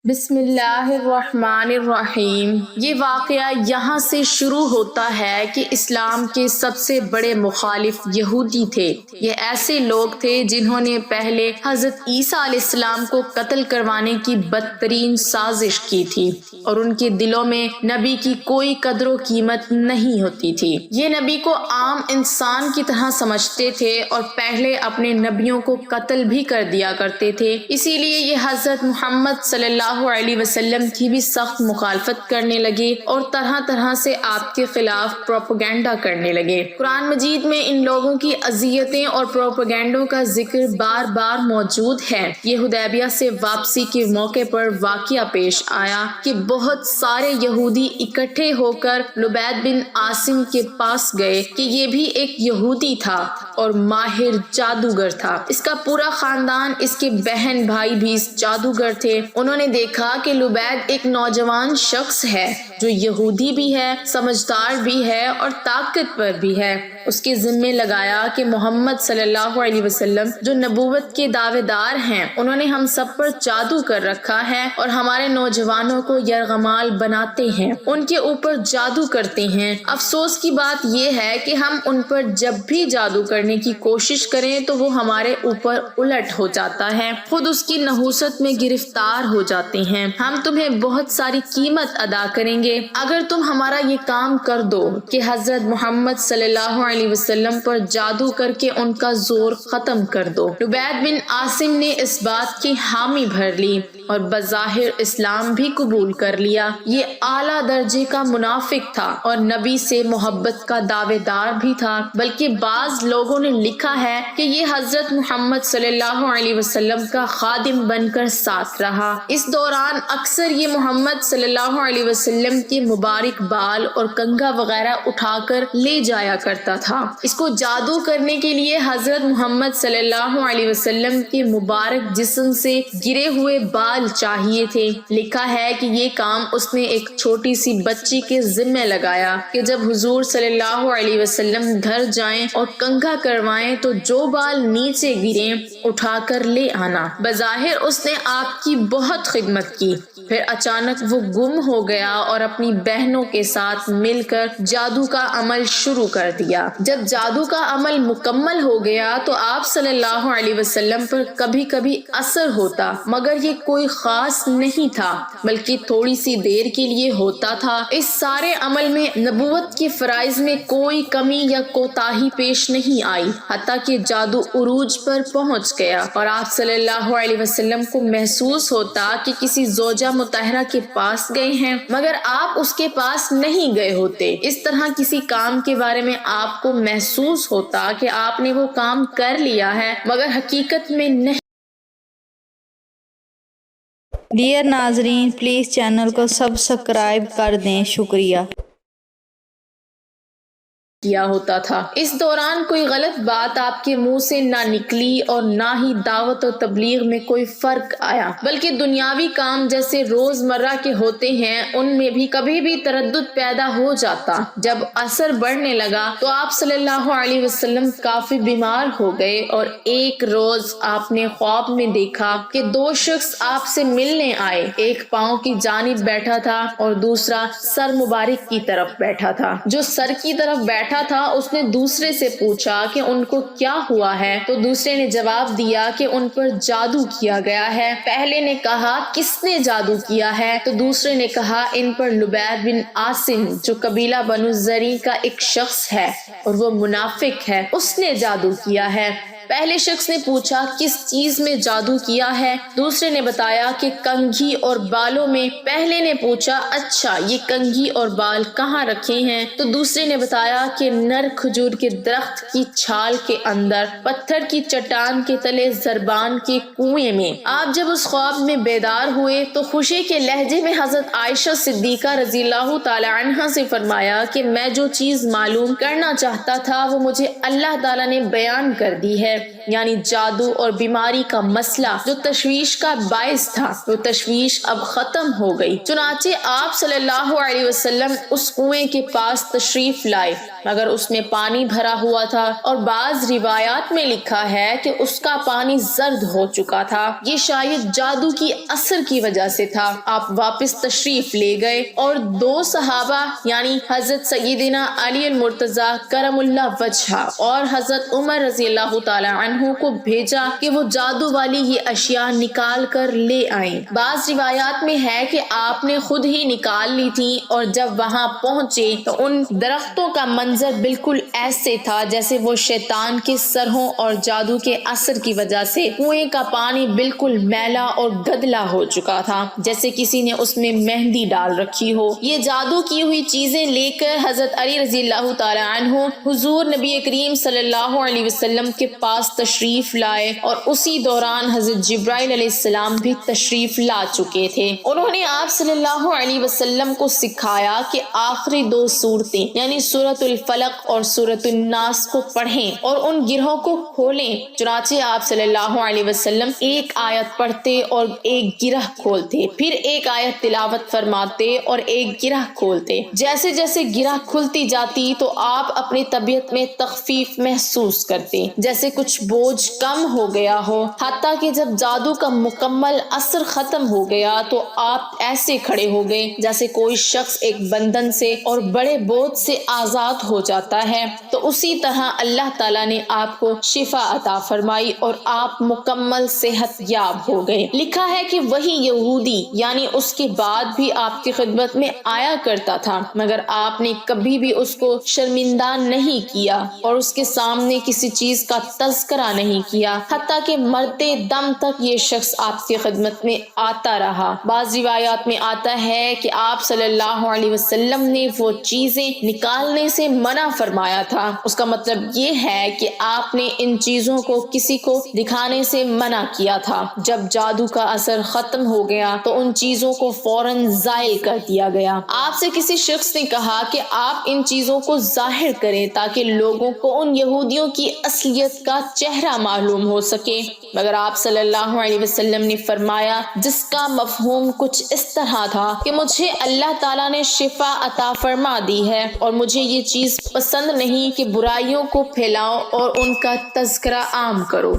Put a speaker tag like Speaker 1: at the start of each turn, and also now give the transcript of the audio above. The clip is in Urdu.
Speaker 1: بسم اللہ الرحمن الرحیم۔ یہ واقعہ یہاں سے شروع ہوتا ہے کہ اسلام کے سب سے بڑے مخالف یہودی تھے۔ یہ ایسے لوگ تھے جنہوں نے پہلے حضرت عیسیٰ علیہ السلام کو قتل کروانے کی بدترین سازش کی تھی، اور ان کے دلوں میں نبی کی کوئی قدر و قیمت نہیں ہوتی تھی۔ یہ نبی کو عام انسان کی طرح سمجھتے تھے اور پہلے اپنے نبیوں کو قتل بھی کر دیا کرتے تھے۔ اسی لیے یہ حضرت محمد صلی اللہ علیہ وسلم کی بھی سخت مخالفت کرنے لگے اور طرح طرح سے آپ کے خلاف پروپیگنڈا کرنے لگے۔ قرآن مجید میں ان لوگوں کی اذیتیں اور پروپیگنڈوں کا ذکر بار بار موجود ہے۔ یہ حدیبیہ سے واپسی کے موقع پر واقعہ پیش آیا کہ بہت سارے یہودی اکٹھے ہو کر لبید بن عاصم کے پاس گئے کہ یہ بھی ایک یہودی تھا اور ماہر جادوگر تھا۔ اس کا پورا خاندان، اس کے بہن بھائی بھی جادوگر تھے۔ انہوں نے دیکھا کہ لبید ایک نوجوان شخص ہے جو یہودی بھی ہے، سمجھدار بھی ہے اور طاقتور بھی ہے۔ اس کے ذمے لگایا کہ محمد صلی اللہ علیہ وسلم جو نبوت کے دعوے دار ہیں، انہوں نے ہم سب پر جادو کر رکھا ہے اور ہمارے نوجوانوں کو یرغمال بناتے ہیں، ان کے اوپر جادو کرتے ہیں۔ افسوس کی بات یہ ہے کہ ہم ان پر جب بھی جادو کرنے کی کوشش کریں تو وہ ہمارے اوپر الٹ ہو جاتا ہے، خود اس کی نحوست میں گرفتار ہو جاتے ہیں۔ ہم تمہیں بہت ساری قیمت ادا کریں گے اگر تم ہمارا یہ کام کر دو کہ حضرت محمد صلی اللہ علیہ وسلم پر جادو کر کے ان کا زور ختم کر دو۔ لبید بن عاصم نے اس بات کی حامی بھر لی اور بظاہر اسلام بھی قبول کر لیا۔ یہ اعلیٰ درجے کا منافق تھا اور نبی سے محبت کا دعوے دار بھی تھا، بلکہ بعض لوگوں نے لکھا ہے کہ یہ حضرت محمد صلی اللہ علیہ وسلم کا خادم بن کر ساتھ رہا۔ اس دوران اکثر یہ محمد صلی اللہ علیہ وسلم کے مبارک بال اور کنگھا وغیرہ اٹھا کر لے جایا کرتا تھا۔ اس کو جادو کرنے کے لیے حضرت محمد صلی اللہ علیہ وسلم کے مبارک جسم سے گرے ہوئے بال چاہیے تھے۔ لکھا ہے کہ یہ کام اس نے ایک چھوٹی سی بچی کے ذمہ لگایا کہ جب حضور صلی اللہ علیہ وسلم گھر جائیں اور کنگھا کروائیں تو جو بال نیچے گریں اٹھا کر لے آنا۔ بظاہر اس نے آپ کی بہت خدمت کی، پھر اچانک وہ گم ہو گیا اور اپنی بہنوں کے ساتھ مل کر جادو کا عمل شروع کر دیا۔ جب جادو کا عمل مکمل ہو گیا تو آپ صلی اللہ علیہ وسلم پر کبھی کبھی اثر ہوتا، مگر یہ کوئی خاص نہیں تھا بلکہ تھوڑی سی دیر کے لیے ہوتا تھا۔ اس سارے عمل میں نبوت کے فرائض میں کوئی کمی یا کوتاہی پیش نہیں آئی، حتیٰ کہ جادو عروج پر پہنچ گیا اور آپ صلی اللہ علیہ وسلم کو محسوس ہوتا کہ کسی زوجہ مطہرہ کے پاس گئے ہیں، مگر آپ اس کے پاس نہیں گئے ہوتے۔ اس طرح کسی کام کے بارے میں آپ کو محسوس ہوتا کہ آپ نے وہ کام کر لیا ہے، مگر حقیقت میں نہیں۔
Speaker 2: ڈیئر ناظرین، پلیز چینل کو سبسکرائب کر دیں، شکریہ۔
Speaker 1: کیا ہوتا تھا۔ اس دوران کوئی غلط بات آپ کے منہ سے نہ نکلی اور نہ ہی دعوت و تبلیغ میں کوئی فرق آیا، بلکہ دنیاوی کام جیسے روزمرہ کے ہوتے ہیں ان میں بھی کبھی بھی تردد پیدا ہو جاتا۔ جب اثر بڑھنے لگا تو آپ صلی اللہ علیہ وسلم کافی بیمار ہو گئے اور ایک روز آپ نے خواب میں دیکھا کہ دو شخص آپ سے ملنے آئے، ایک پاؤں کی جانب بیٹھا تھا اور دوسرا سر مبارک کی طرف بیٹھا تھا۔ جو سر کی طرف بیٹھا تھا اس نے دوسرے سے پوچھا کہ ان کو کیا ہوا ہے، تو دوسرے نے جواب دیا کہ ان پر جادو کیا گیا ہے۔ پہلے نے کہا کس نے جادو کیا ہے، تو دوسرے نے کہا ان پر لبید بن عاصم جو قبیلہ بنو زرع کا ایک شخص ہے اور وہ منافق ہے، اس نے جادو کیا ہے۔ پہلے شخص نے پوچھا کس چیز میں جادو کیا ہے، دوسرے نے بتایا کہ کنگھی اور بالوں میں۔ پہلے نے پوچھا اچھا یہ کنگھی اور بال کہاں رکھے ہیں، تو دوسرے نے بتایا کہ نر کھجور کے درخت کی چھال کے اندر، پتھر کی چٹان کے تلے، زربان کے کنویں میں۔ آپ جب اس خواب میں بیدار ہوئے تو خوشی کے لہجے میں حضرت عائشہ صدیقہ رضی اللہ تعالی عنہا سے فرمایا کہ میں جو چیز معلوم کرنا چاہتا تھا وہ مجھے اللہ تعالیٰ نے بیان کر دی ہے۔ یعنی جادو اور بیماری کا مسئلہ جو تشویش کا باعث تھا وہ تشویش اب ختم ہو گئی۔ چنانچہ آپ صلی اللہ علیہ وسلم اس کنویں کے پاس تشریف لائے مگر اس میں پانی بھرا ہوا تھا اور بعض روایات میں لکھا ہے کہ اس کا پانی زرد ہو چکا تھا۔ یہ شاید جادو کی اثر کی وجہ سے تھا۔ آپ واپس تشریف لے گئے اور دو صحابہ یعنی حضرت سیدنا علی المرتضیٰ کرم اللہ وجہہ اور حضرت عمر رضی اللہ تعالی عنہ کو بھیجا کہ وہ جادو والی یہ اشیاء نکال کر لے آئیں۔ بعض روایات میں ہے کہ آپ نے خود ہی نکال لی تھی اور جب وہاں پہنچے تو ان درختوں کا منظر بالکل ایسے تھا جیسے وہ شیطان کے سرہوں اور جادو کے اثر کی وجہ سے کنویں کا پانی بالکل میلا اور گدلا ہو چکا تھا، جیسے کسی نے اس میں مہندی ڈال رکھی ہو۔ یہ جادو کی ہوئی چیزیں لے کر حضرت علی رضی اللہ تعالی عنہ حضور نبی کریم صلی اللہ علیہ وسلم کے پاس تشریف لائے اور اسی دوران حضرت جبرائیل علیہ السلام بھی تشریف لا چکے تھے۔ انہوں نے آپ صلی اللہ علیہ وسلم کو سکھایا کہ آخری دو صورتیں یعنی سورۃ الفلق اور سورۃ الناس کو پڑھیں اور ان گرہوں کو کھولیں۔ چنانچہ آپ صلی اللہ علیہ وسلم ایک آیت پڑھتے اور ایک گرہ کھولتے، پھر ایک آیت تلاوت فرماتے اور ایک گرہ کھولتے۔ جیسے جیسے گرہ کھلتی جاتی تو آپ اپنی طبیعت میں تخفیف محسوس کرتے، جیسے کچھ بوجھ کم ہو گیا ہو، حتیٰ کہ جب جادو کا مکمل اثر ختم ہو گیا تو آپ ایسے کھڑے ہو گئے جیسے کوئی شخص ایک بندھن سے اور بڑے بوجھ سے آزاد ہو جاتا ہے۔ تو اسی طرح اللہ تعالیٰ نے آپ کو شفا عطا فرمائی اور آپ مکمل صحت یاب ہو گئے۔ لکھا ہے کہ وہی یہودی یعنی اس کے بعد بھی آپ کی خدمت میں آیا کرتا تھا مگر آپ نے کبھی بھی اس کو شرمندہ نہیں کیا اور اس کے سامنے کسی چیز کا تذکرہ نہیں کیا، حتیٰ کہ مرتے دم تک یہ شخص آپ کی خدمت میں آتا رہا۔ بعض روایات میں آتا ہے کہ آپ صلی اللہ علیہ وسلم نے وہ چیزیں نکالنے سے منع فرمایا تھا۔ اس کا مطلب یہ ہے کہ آپ نے ان چیزوں کو کسی کو دکھانے سے منع کیا تھا۔ جب جادو کا اثر ختم ہو گیا تو ان چیزوں کو فوراً زائل کر دیا گیا۔ آپ سے کسی شخص نے کہا کہ آپ ان چیزوں کو ظاہر کریں تاکہ لوگوں کو ان یہودیوں کی اصلیت کا چہرہ معلوم ہو سکے، مگر آپ صلی اللہ علیہ وسلم نے فرمایا جس کا مفہوم کچھ اس طرح تھا کہ مجھے اللہ تعالیٰ نے شفا عطا فرما دی ہے اور مجھے یہ چیز پسند نہیں کہ برائیوں کو پھیلاؤ اور ان کا تذکرہ عام کرو۔